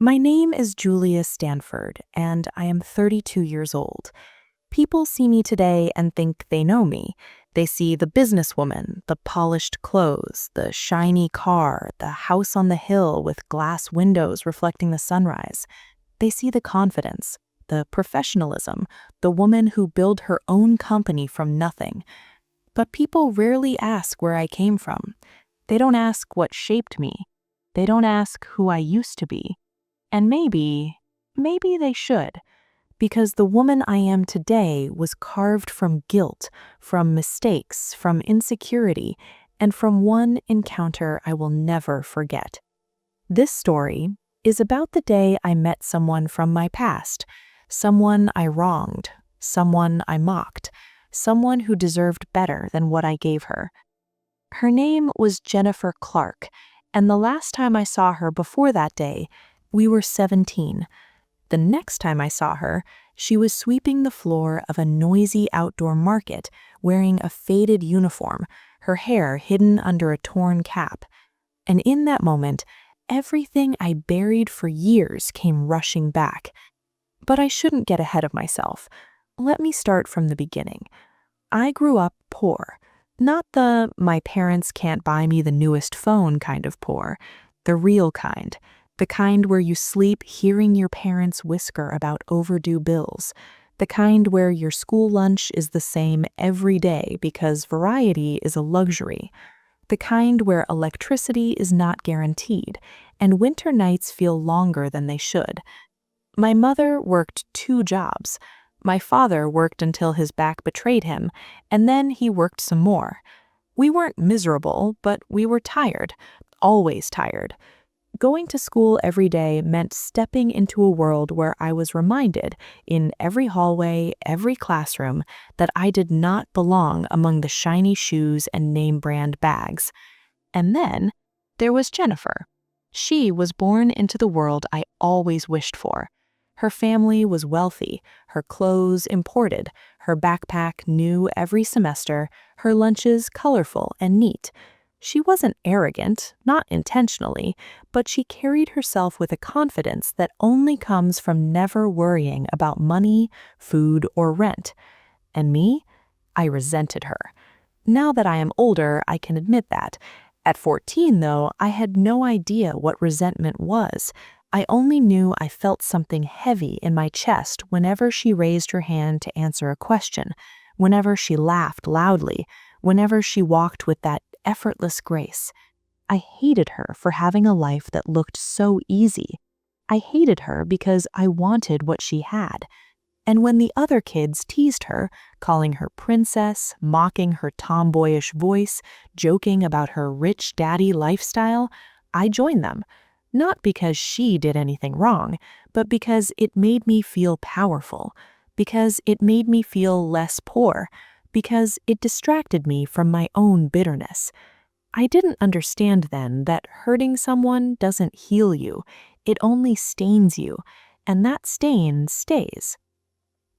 My name is Julia Stanford, and I am 32 years old. People see me today and think they know me. They see the businesswoman, the polished clothes, the shiny car, the house on the hill with glass windows reflecting the sunrise. They see the confidence, the professionalism, the woman who built her own company from nothing. But people rarely ask where I came from. They don't ask what shaped me. They don't ask who I used to be. And maybe they should, because the woman I am today was carved from guilt, from mistakes, from insecurity, and from one encounter I will never forget. This story is about the day I met someone from my past, someone I wronged, someone I mocked, someone who deserved better than what I gave her. Her name was Jennifer Clark, and the last time I saw her before that day, we were 17. The next time I saw her, she was sweeping the floor of a noisy outdoor market, wearing a faded uniform, her hair hidden under a torn cap. And in that moment, everything I buried for years came rushing back. But I shouldn't get ahead of myself. Let me start from the beginning. I grew up poor. Not the my parents can't buy me the newest phone kind of poor, the real kind. The kind where you sleep hearing your parents whisper about overdue bills. The kind where your school lunch is the same every day because variety is a luxury. The kind where electricity is not guaranteed, and winter nights feel longer than they should. My mother worked 2 jobs. My father worked until his back betrayed him, and then he worked some more. We weren't miserable, but we were tired, always tired. Going to school every day meant stepping into a world where I was reminded, in every hallway, every classroom, that I did not belong among the shiny shoes and name-brand bags. And then there was Jennifer. She was born into the world I always wished for. Her family was wealthy, her clothes imported, her backpack new every semester, her lunches colorful and neat. She wasn't arrogant, not intentionally, but she carried herself with a confidence that only comes from never worrying about money, food, or rent. And me? I resented her. Now that I am older, I can admit that. At 14, though, I had no idea what resentment was. I only knew I felt something heavy in my chest whenever she raised her hand to answer a question, whenever she laughed loudly, whenever she walked with that effortless grace. I hated her for having a life that looked so easy. I hated her because I wanted what she had. And when the other kids teased her, calling her princess, mocking her tomboyish voice, joking about her rich daddy lifestyle, I joined them. Not because she did anything wrong, but because it made me feel powerful, because it made me feel less poor, because it distracted me from my own bitterness. I didn't understand then that hurting someone doesn't heal you, it only stains you, and that stain stays.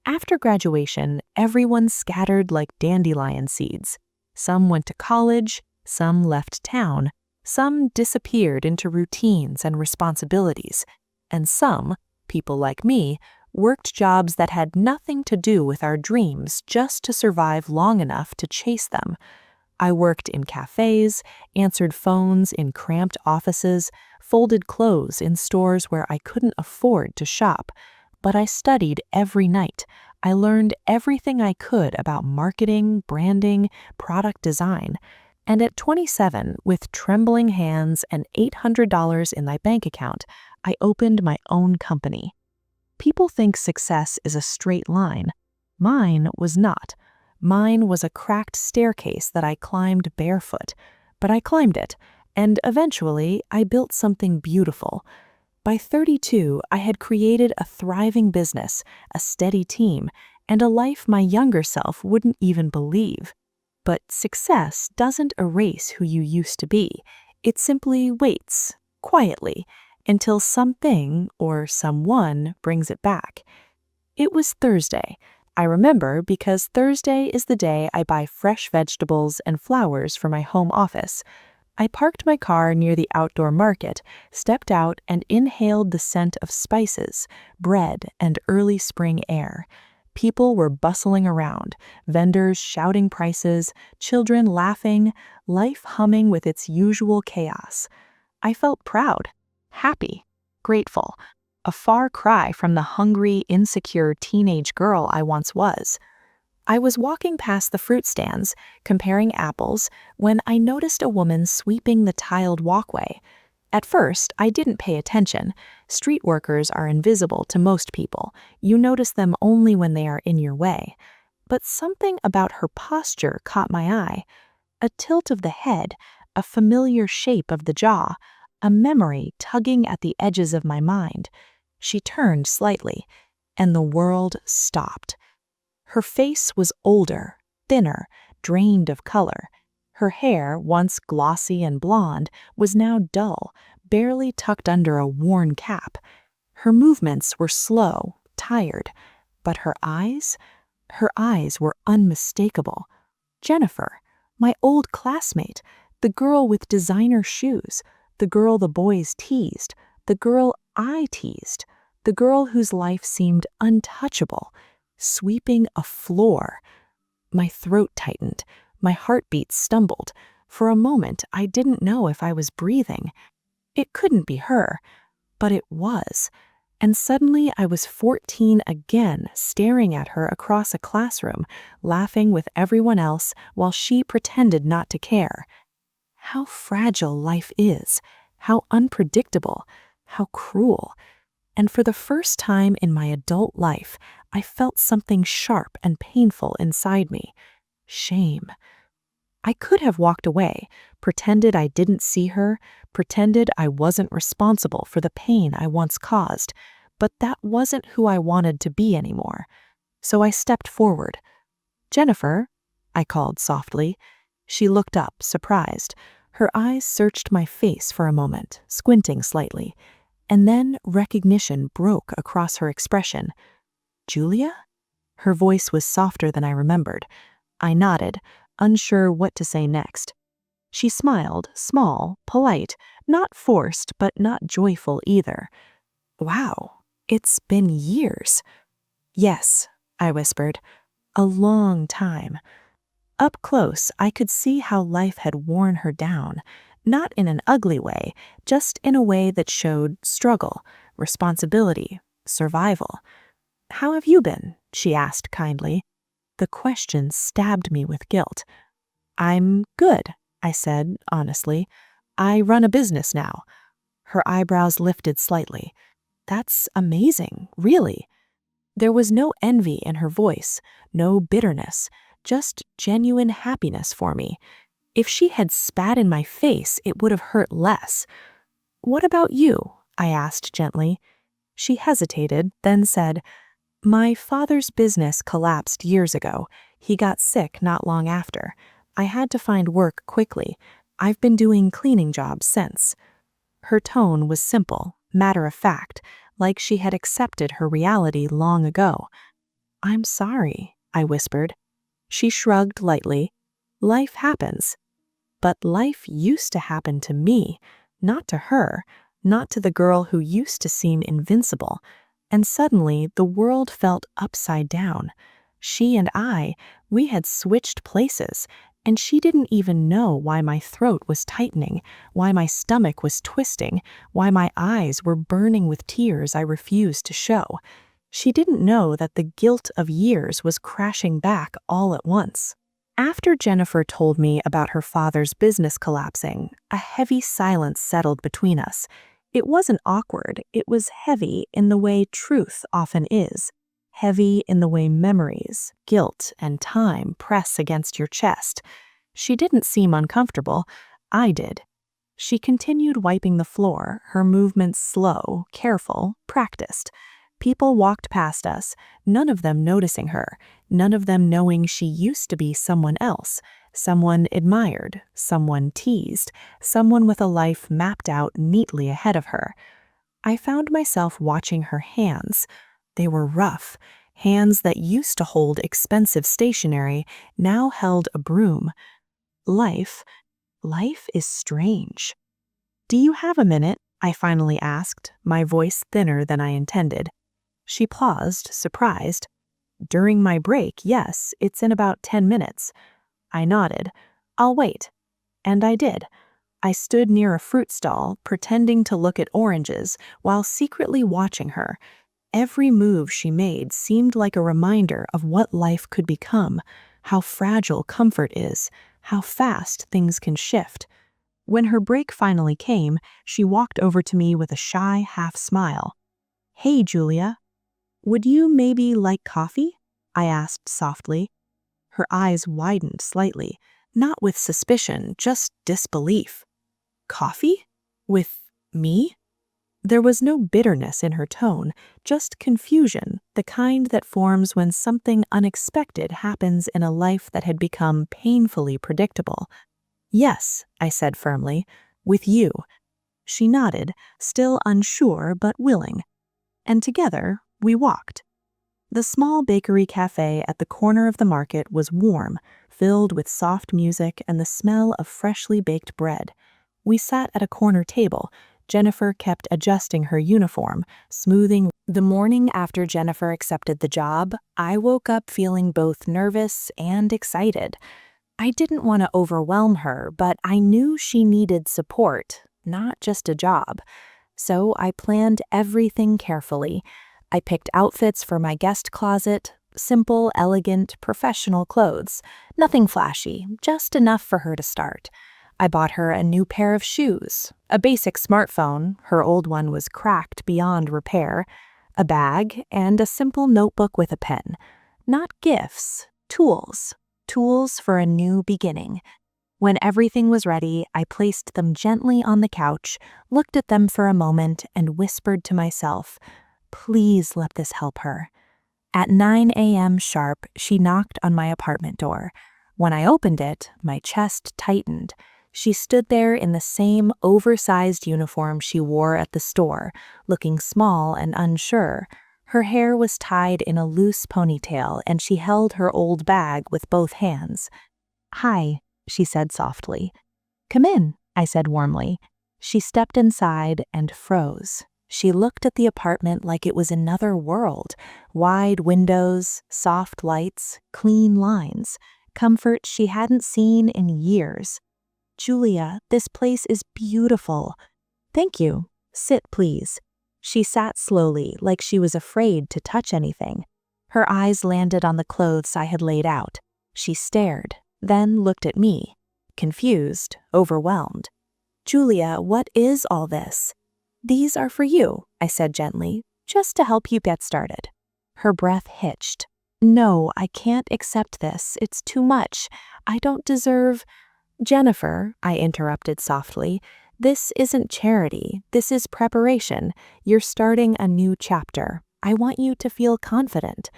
After graduation, everyone scattered like dandelion seeds. Some went to college, some left town, some disappeared into routines and responsibilities, and some, people like me, worked jobs that had nothing to do with our dreams just to survive long enough to chase them. I worked in cafes, answered phones in cramped offices, folded clothes in stores where I couldn't afford to shop. But I studied every night. I learned everything I could about marketing, branding, product design. And at 27, with trembling hands and $800 in my bank account, I opened my own company. People think success is a straight line. Mine was not. Mine was a cracked staircase that I climbed barefoot. But I climbed it, and eventually I built something beautiful. By 32, I had created a thriving business, a steady team, and a life my younger self wouldn't even believe. But success doesn't erase who you used to be. It simply waits, quietly, until something or someone brings it back. It was Thursday. I remember because Thursday is the day I buy fresh vegetables and flowers for my home office. I parked my car near the outdoor market, stepped out, and inhaled the scent of spices, bread, and early spring air. People were bustling around, vendors shouting prices, children laughing, life humming with its usual chaos. I felt proud, happy, grateful, a far cry from the hungry, insecure teenage girl I once was. I was walking past the fruit stands, comparing apples, when I noticed a woman sweeping the tiled walkway. At first, I didn't pay attention. Street workers are invisible to most people. You notice them only when they are in your way. But something about her posture caught my eye. A tilt of the head, a familiar shape of the jaw, a memory tugging at the edges of my mind. She turned slightly, and the world stopped. Her face was older, thinner, drained of color. Her hair, once glossy and blonde, was now dull, barely tucked under a worn cap. Her movements were slow, tired, but her eyes were unmistakable. Jennifer, my old classmate, the girl with designer shoes, the girl the boys teased, the girl I teased, the girl whose life seemed untouchable, sweeping a floor. My throat tightened, my heartbeat stumbled. For a moment, I didn't know if I was breathing. It couldn't be her, but it was. And suddenly I was 14 again, staring at her across a classroom, laughing with everyone else while she pretended not to care. How fragile life is, how unpredictable, how cruel. And for the first time in my adult life, I felt something sharp and painful inside me. Shame. I could have walked away, pretended I didn't see her, pretended I wasn't responsible for the pain I once caused, but that wasn't who I wanted to be anymore. So I stepped forward. "Jennifer," I called softly. She looked up, surprised. Her eyes searched my face for a moment, squinting slightly. And then recognition broke across her expression. "Julia?" Her voice was softer than I remembered. I nodded, unsure what to say next. She smiled, small, polite, not forced, but not joyful either. "Wow, it's been years." "Yes," I whispered, "a long time." Up close, I could see how life had worn her down, not in an ugly way, just in a way that showed struggle, responsibility, survival. "How have you been?" she asked kindly. The question stabbed me with guilt. "I'm good," I said honestly. "I run a business now." Her eyebrows lifted slightly. "That's amazing, really." There was no envy in her voice, no bitterness, just genuine happiness for me. If she had spat in my face, it would have hurt less. "What about you?" I asked gently. She hesitated, then said, "My father's business collapsed years ago. He got sick not long after. I had to find work quickly. I've been doing cleaning jobs since." Her tone was simple, matter-of-fact, like she had accepted her reality long ago. "I'm sorry," I whispered. She shrugged lightly. "Life happens." But life used to happen to me, not to her, not to the girl who used to seem invincible. And suddenly the world felt upside down. She and we had switched places, and she didn't even know why my throat was tightening, why my stomach was twisting, why my eyes were burning with tears I refused to show. She didn't know that the guilt of years was crashing back all at once. After Jennifer told me about her father's business collapsing, a heavy silence settled between us. It wasn't awkward, it was heavy in the way truth often is. Heavy in the way memories, guilt, and time press against your chest. She didn't seem uncomfortable. I did. She continued wiping the floor, her movements slow, careful, practiced. People walked past us, none of them noticing her, none of them knowing she used to be someone else, someone admired, someone teased, someone with a life mapped out neatly ahead of her. I found myself watching her hands. They were rough. Hands that used to hold expensive stationery now held a broom. Life Life is strange. "Do you have a minute?" I finally asked, my voice thinner than I intended. She paused, surprised. "During my break, yes, it's in about 10 minutes. I nodded. "I'll wait." And I did. I stood near a fruit stall, pretending to look at oranges while secretly watching her. Every move she made seemed like a reminder of what life could become, how fragile comfort is, how fast things can shift. When her break finally came, she walked over to me with a shy half smile. "Hey, Julia. Would you maybe like coffee?" I asked softly. Her eyes widened slightly, not with suspicion, just disbelief. "Coffee? With me?" There was no bitterness in her tone, just confusion, the kind that forms when something unexpected happens in a life that had become painfully predictable. "Yes," I said firmly, "with you." She nodded, still unsure but willing. And together, we walked. The small bakery cafe at the corner of the market was warm, filled with soft music and the smell of freshly baked bread. We sat at a corner table. Jennifer kept adjusting her uniform, smoothing. The morning after Jennifer accepted the job, I woke up feeling both nervous and excited. I didn't want to overwhelm her, but I knew she needed support, not just a job. So I planned everything carefully. I picked outfits for my guest closet, simple, elegant, professional clothes. Nothing flashy, just enough for her to start. I bought her a new pair of shoes, a basic smartphone, her old one was cracked beyond repair, a bag, and a simple notebook with a pen. Not gifts, tools. Tools for a new beginning. When everything was ready, I placed them gently on the couch, looked at them for a moment, and whispered to myself, "Please let this help her." At 9 a.m. sharp, she knocked on my apartment door. When I opened it, my chest tightened. She stood there in the same oversized uniform she wore at the store, looking small and unsure. Her hair was tied in a loose ponytail, and she held her old bag with both hands. "Hi," she said softly. "Come in," I said warmly. She stepped inside and froze. She looked at the apartment like it was another world. Wide windows, soft lights, clean lines, comfort she hadn't seen in years. "Julia, this place is beautiful." "Thank you. Sit, please." She sat slowly, like she was afraid to touch anything. Her eyes landed on the clothes I had laid out. She stared, then looked at me, confused, overwhelmed. "Julia, what is all this?" "These are for you," I said gently, "just to help you get started." Her breath hitched. "No, I can't accept this. It's too much. I don't deserve—" "Jennifer," I interrupted softly, "this isn't charity. This is preparation. You're starting a new chapter. I want you to feel confident."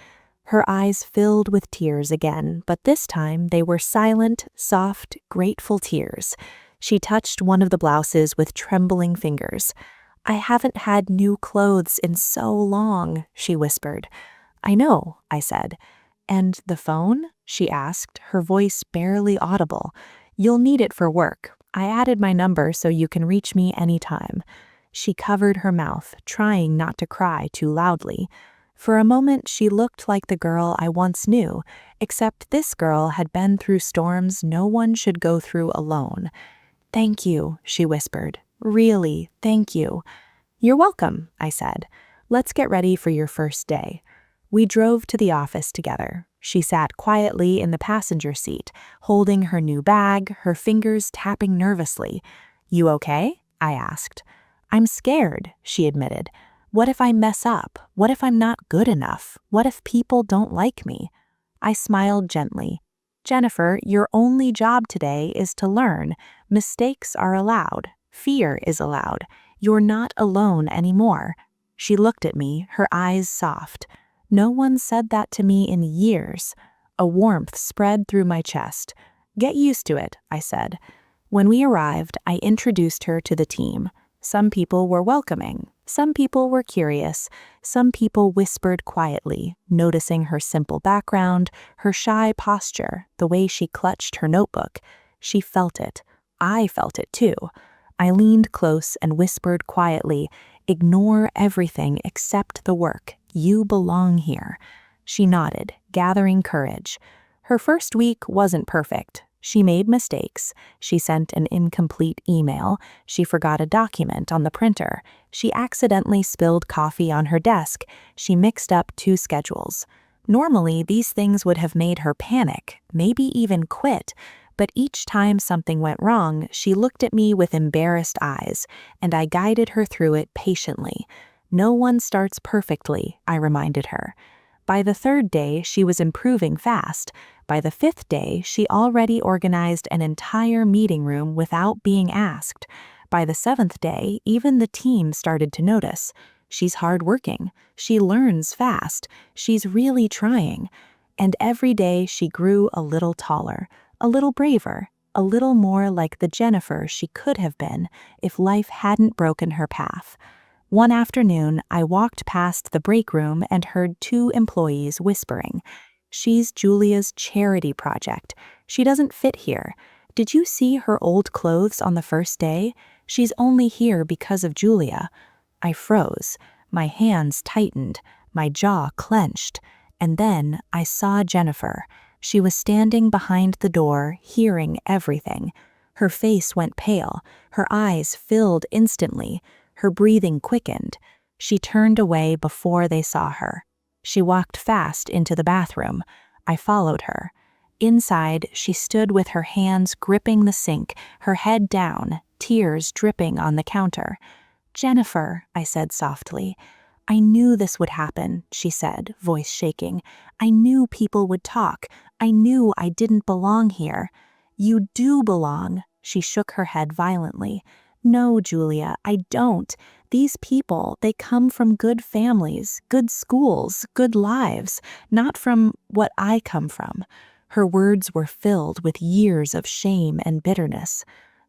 Her eyes filled with tears again, but this time they were silent, soft, grateful tears. She touched one of the blouses with trembling fingers. "I haven't had new clothes in so long," she whispered. "I know," I said. "And the phone?" she asked, her voice barely audible. "You'll need it for work. I added my number so you can reach me anytime." She covered her mouth, trying not to cry too loudly. For a moment, she looked like the girl I once knew, except this girl had been through storms no one should go through alone. "Thank you," she whispered. "Really, thank you." "You're welcome," I said. "Let's get ready for your first day." We drove to the office together. She sat quietly in the passenger seat, holding her new bag, her fingers tapping nervously. "You okay?" I asked. "I'm scared," she admitted. "What if I mess up? What if I'm not good enough? What if people don't like me?" I smiled gently. "Jennifer, your only job today is to learn. Mistakes are allowed. Fear is allowed. You're not alone anymore." She looked at me, her eyes soft. No one said that to me in years. A warmth spread through my chest. "Get used to it," I said. When we arrived, I introduced her to the team. Some people were welcoming. Some people were curious. Some people whispered quietly, noticing her simple background, her shy posture, the way she clutched her notebook. She felt it. I felt it too. I leaned close and whispered quietly, "Ignore everything except the work. You belong here." She nodded, gathering courage. Her first week wasn't perfect. She made mistakes. She sent an incomplete email. She forgot a document on the printer. She accidentally spilled coffee on her desk. She mixed up two schedules. Normally, these things would have made her panic, maybe even quit. But each time something went wrong, she looked at me with embarrassed eyes, and I guided her through it patiently. No one starts perfectly, I reminded her. By the third day, she was improving fast. By the fifth day, she already organized an entire meeting room without being asked. By the seventh day, even the team started to notice. She's hardworking. She learns fast. She's really trying. And every day she grew a little taller, a little braver, a little more like the Jennifer she could have been if life hadn't broken her path. One afternoon, I walked past the break room and heard two employees whispering. "She's Julia's charity project. She doesn't fit here. Did you see her old clothes on the first day? She's only here because of Julia." I froze. My hands tightened. My jaw clenched. And then I saw Jennifer. She was standing behind the door, hearing everything. Her face went pale. Her eyes filled instantly. Her breathing quickened. She turned away before they saw her. She walked fast into the bathroom. I followed her. Inside, she stood with her hands gripping the sink, her head down, tears dripping on the counter. "Jennifer," I said softly. "I knew this would happen," she said, voice shaking. "I knew people would talk. I knew I didn't belong here." "You do belong." She shook her head violently. "No, Julia, I don't. These people, they come from good families, good schools, good lives, not from what I come from." Her words were filled with years of shame and bitterness.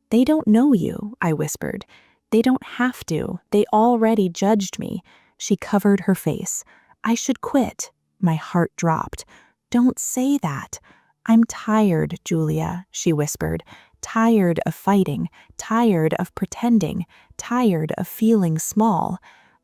"They don't know you," I whispered. "They don't have to. They already judged me." She covered her face. "I should quit." My heart dropped. "Don't say that." "I'm tired, Julia," she whispered. "Tired of fighting, tired of pretending, tired of feeling small."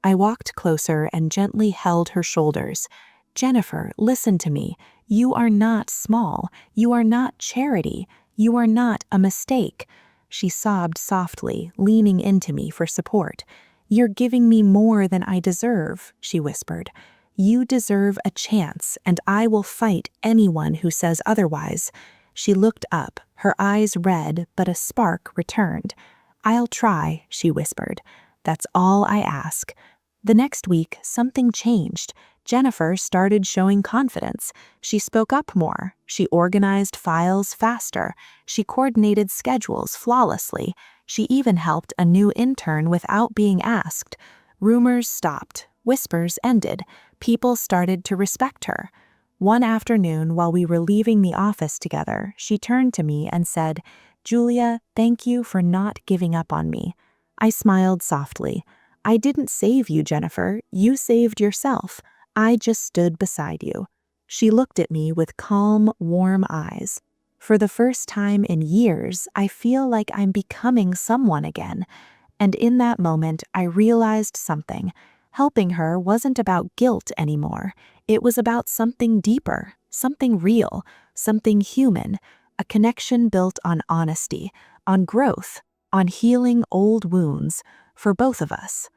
I walked closer and gently held her shoulders. "Jennifer, listen to me. You are not small. You are not charity. You are not a mistake." She sobbed softly, leaning into me for support. "You're giving me more than I deserve," she whispered. "You deserve a chance, and I will fight anyone who says otherwise." She looked up, her eyes red, but a spark returned. "I'll try," she whispered. "That's all I ask." The next week, something changed. Jennifer started showing confidence. She spoke up more. She organized files faster. She coordinated schedules flawlessly. She even helped a new intern without being asked. Rumors stopped. Whispers ended. People started to respect her. One afternoon, while we were leaving the office together, she turned to me and said, "Julia, thank you for not giving up on me." I smiled softly. "I didn't save you, Jennifer. You saved yourself. I just stood beside you." She looked at me with calm, warm eyes. "For the first time in years, I feel like I'm becoming someone again." And in that moment, I realized something. Helping her wasn't about guilt anymore. It was about something deeper, something real, something human, a connection built on honesty, on growth, on healing old wounds, for both of us.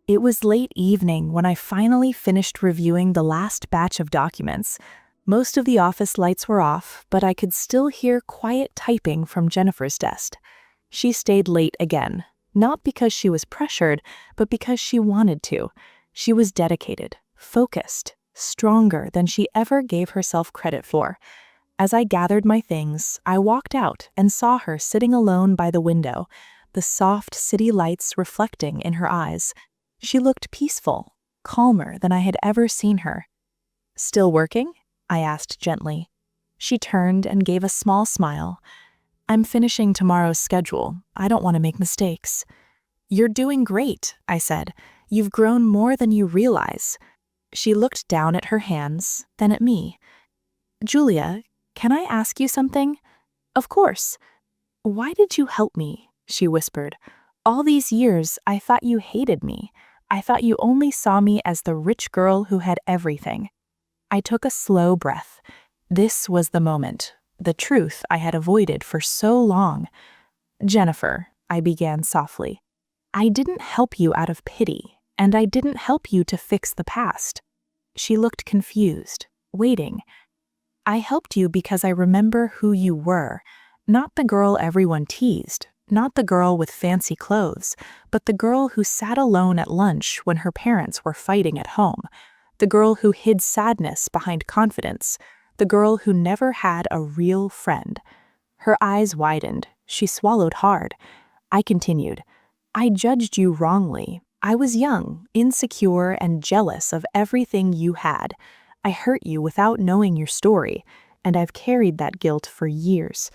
It was late evening when I finally finished reviewing the last batch of documents. Most of the office lights were off, but I could still hear quiet typing from Jennifer's desk. She stayed late again, not because she was pressured, but because she wanted to. She was dedicated, focused, stronger than she ever gave herself credit for. As I gathered my things, I walked out and saw her sitting alone by the window, the soft city lights reflecting in her eyes. She looked peaceful, calmer than I had ever seen her. "Still working?" I asked gently. She turned and gave a small smile. "I'm finishing tomorrow's schedule. I don't want to make mistakes." "You're doing great," I said. "You've grown more than you realize." She looked down at her hands, then at me. "Julia, can I ask you something?" "Of course." "Why did you help me?" she whispered. "All these years, I thought you hated me. I thought you only saw me as the rich girl who had everything." I took a slow breath. This was the moment, the truth I had avoided for so long. "Jennifer," I began softly, "I didn't help you out of pity, and I didn't help you to fix the past." She looked confused, waiting. "I helped you because I remember who you were, not the girl everyone teased, not the girl with fancy clothes, but the girl who sat alone at lunch when her parents were fighting at home, the girl who hid sadness behind confidence, the girl who never had a real friend." Her eyes widened. She swallowed hard. I continued, "I judged you wrongly. I was young, insecure, and jealous of everything you had. I hurt you without knowing your story, and I've carried that guilt for years."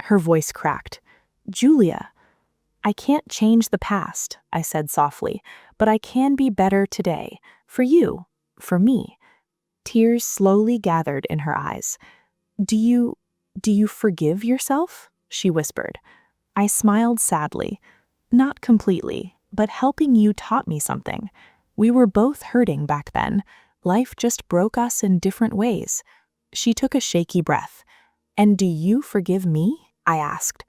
Her voice cracked. "Julia." "I can't change the past," I said softly, "but I can be better today. For you, for me." Tears slowly gathered in her eyes. Do you forgive yourself?" she whispered. I smiled sadly. "Not completely, but helping you taught me something. We were both hurting back then. Life just broke us in different ways." She took a shaky breath. "And do you forgive me?" I asked.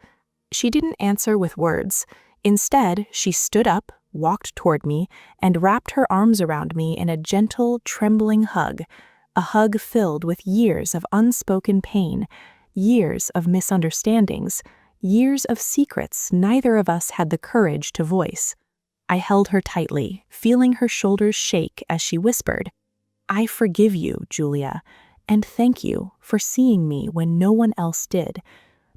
She didn't answer with words. Instead, she stood up, walked toward me, and wrapped her arms around me in a gentle, trembling hug. A hug filled with years of unspoken pain, years of misunderstandings, years of secrets neither of us had the courage to voice. I held her tightly, feeling her shoulders shake as she whispered, "I forgive you, Julia, and thank you for seeing me when no one else did."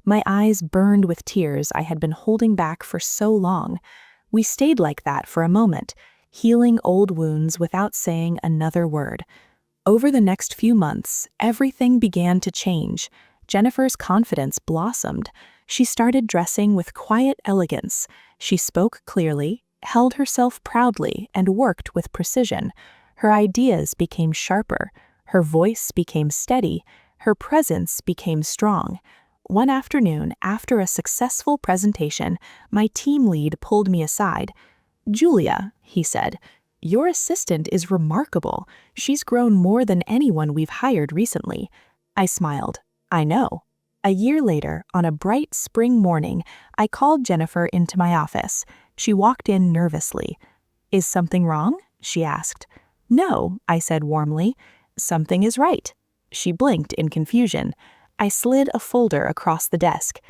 My eyes burned with tears I had been holding back for so long. We stayed like that for a moment, healing old wounds without saying another word. Over the next few months, everything began to change. Jennifer's confidence blossomed. She started dressing with quiet elegance. She spoke clearly, held herself proudly, and worked with precision. Her ideas became sharper. Her voice became steady. Her presence became strong. One afternoon, after a successful presentation, my team lead pulled me aside. "Julia," he said, "your assistant is remarkable. She's grown more than anyone we've hired recently." I smiled. "I know." A year later, on a bright spring morning, I called Jennifer into my office. She walked in nervously. "Is something wrong?" she asked. "No," I said warmly. "Something is right." She blinked in confusion. I slid a folder across the desk.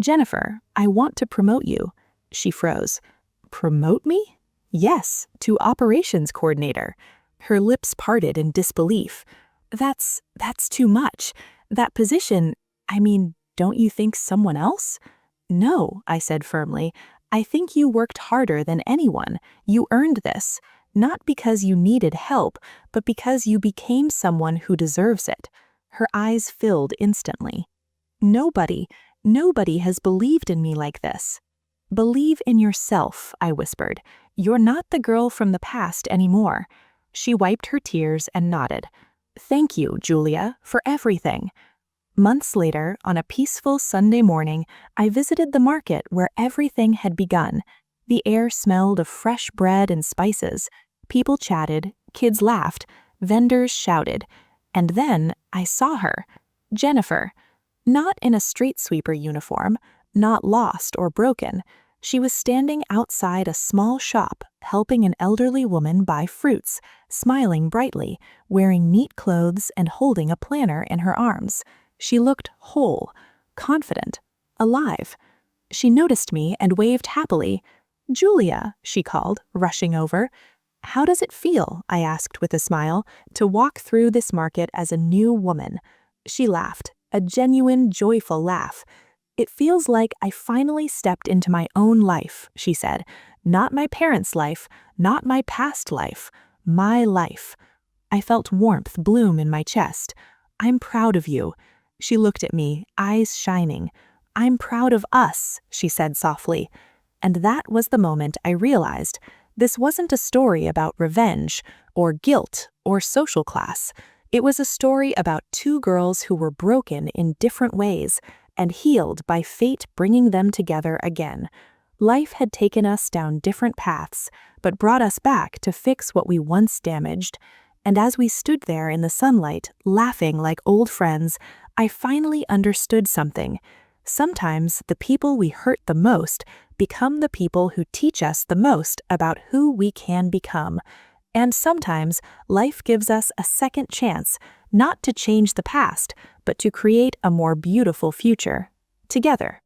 "Jennifer, I want to promote you." She froze. "Promote me?" "Yes, to operations coordinator." Her lips parted in disbelief. That's too much. That position, don't you think someone else?" "No," I said firmly. "I think you worked harder than anyone. You earned this, not because you needed help, but because you became someone who deserves it." Her eyes filled instantly. Nobody has believed in me like this." "Believe in yourself," I whispered. "You're not the girl from the past anymore." She wiped her tears and nodded. "Thank you, Julia, for everything." Months later, on a peaceful Sunday morning, I visited the market where everything had begun. The air smelled of fresh bread and spices. People chatted, kids laughed, vendors shouted. And then I saw her, Jennifer. Not in a street sweeper uniform, not lost or broken. She was standing outside a small shop, helping an elderly woman buy fruits, smiling brightly, wearing neat clothes and holding a planner in her arms. She looked whole, confident, alive. She noticed me and waved happily. "Julia," she called, rushing over. "How does it feel," I asked with a smile, "to walk through this market as a new woman?" She laughed, a genuine, joyful laugh. "It feels like I finally stepped into my own life," she said. "Not my parents' life, not my past life, my life." I felt warmth bloom in my chest. "I'm proud of you." She looked at me, eyes shining. "I'm proud of us," she said softly. And that was the moment I realized this wasn't a story about revenge, or guilt, or social class. It was a story about two girls who were broken in different ways, and healed by fate bringing them together again. Life had taken us down different paths, but brought us back to fix what we once damaged. And as we stood there in the sunlight, laughing like old friends, I finally understood something. Sometimes the people we hurt the most become the people who teach us the most about who we can become. And sometimes life gives us a second chance, not to change the past, but to create a more beautiful future. Together.